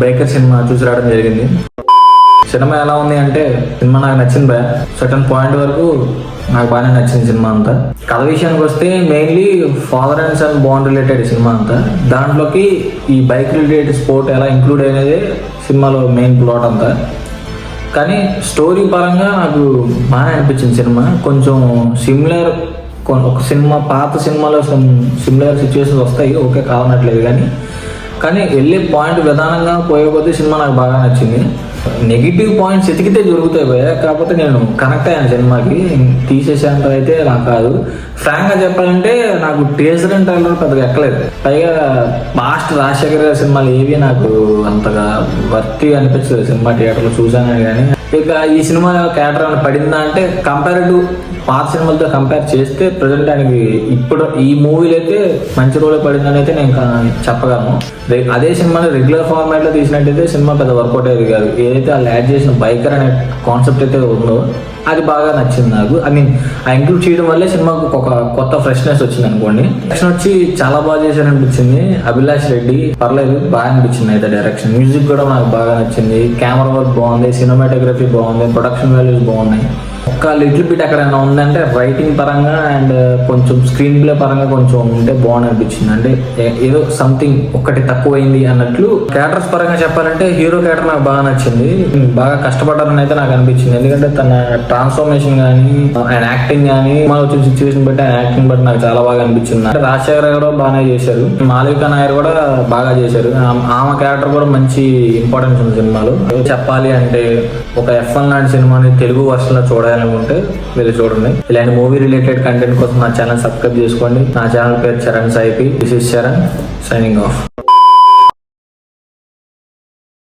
Biker cinema చూసి రావడం జరిగింది. సినిమా ఎలా ఉంది అంటే సినిమా నాకు నచ్చింది భయ. సర్టన్ పాయింట్ వరకు నాకు బాగానే నచ్చింది సినిమా అంతా. కథ విషయానికి వస్తే mainly father and sun bond related cinema అంతా. దాంట్లోకి ఈ బైక్ రిలేటెడ్ స్పోర్ట్ ఎలా ఇంక్లూడ్ అయినదే సినిమాలో మెయిన్ ప్లాట్ అంతా. కానీ స్టోరీ పరంగా నాకు బాగా అనిపించింది సినిమా. కొంచెం సిమిలర్ ఒక సినిమా పాత సినిమాలో సిమిలర్ సిచ్యువేషన్స్ వస్తాయి, ఓకే కావనట్లేదు. కానీ వెళ్ళే పాయింట్ విధానంగా పోయే కొద్దీ సినిమా నాకు బాగా నచ్చింది. నెగిటివ్ పాయింట్స్ ఎతికితే దొరుకుతాయి భయ, కాకపోతే నేను కనెక్ట్ అయ్యాను సినిమాకి. తీసేసేంత అయితే నాకు కాదు. ఫ్రాంక్గా చెప్పాలంటే నాకు టీజర్ అండ్ ట్రైలర్ పెద్దగా ఎక్కలేదు. పైగా పాస్ట్ రాజశేఖర్ గారి సినిమాలు ఏవి నాకు అంతగా వర్తి అనిపించలేదు. సినిమా థియేటర్లో చూసాను కానీ ఇక ఈ సినిమా క్యారెక్టర్ అని పడిందా అంటే కంపారిటివ్ పాత సినిమాలతో కంపేర్ చేస్తే ప్రజెంట్ ఆయనకి ఇప్పుడు ఈ మూవీలో అయితే మంచి రోలే పడిందని అయితే నేను చెప్పగలను. అదే సినిమాని రెగ్యులర్ ఫార్మాట్లో తీసినట్టయితే సినిమా పెద్ద వర్కౌట్ అయ్యేది కాదు. ఏదైతే వాళ్ళు యాడ్ చేసిన బైకర్ అనే కాన్సెప్ట్ అయితే ఉందో అది బాగా నచ్చింది నాకు. ఆ ఇంక్లూడ్ చేయడం వల్లే సినిమాకు ఒక కొత్త ఫ్రెష్నెస్ వచ్చింది అనుకోండి. డైరెక్షన్ వచ్చి చాలా బాగా చేశారనిపించింది. అభిలాష్ రెడ్డి పర్లేదు, బాగా అనిపించింది అయితే డైరెక్షన్. మ్యూజిక్ కూడా నాకు బాగా నచ్చింది. కెమెరా వర్క్ బాగుంది, సినిమాటోగ్రఫీ బాగుంది, ప్రొడక్షన్ వాల్యూస్ బాగున్నాయి. ఒక్క లిటిల్ బిట్ ఎక్కడైనా ఉందంటే రైటింగ్ పరంగా అండ్ కొంచెం స్క్రీన్ ప్లే పరంగా కొంచెం ఉంటే బాగుంది అనిపించింది. అంటే ఏదో సంథింగ్ ఒక్కటి తక్కువైంది అన్నట్లు. క్యారెక్టర్స్ పరంగా చెప్పాలంటే హీరో క్యారెక్టర్ నాకు బాగా నచ్చింది. బాగా కష్టపడ్డారని అయితే నాకు అనిపించింది. ఎందుకంటే తన ట్రాన్స్ఫర్మేషన్ కానీ ఆయన యాక్టింగ్ కానీ వచ్చిన సిచ్యువేషన్ బట్టి ఆయన యాక్టింగ్ బట్టి నాకు చాలా బాగా అనిపించింది. అంటే రాజశేఖర్ కూడా బాగానే చేశారు, మాళవిక నాయర్ కూడా బాగా చేశారు. ఆమె క్యారెక్టర్ కూడా మంచి ఇంపార్టెన్స్ ఉంది సినిమాలో. చెప్పాలి అంటే ఒక F1 లాంటి సినిమాని తెలుగు వర్షన్ లో చూడాలనుకుంటే మీరు చూడండి. ఇలాంటి మూవీ రిలేటెడ్ కంటెంట్ కోసం నా ఛానల్ సబ్స్క్రైబ్ చేసుకోండి. నా ఛానల్ పేరు చరణ్ సాయిపి. This is Charan signing of.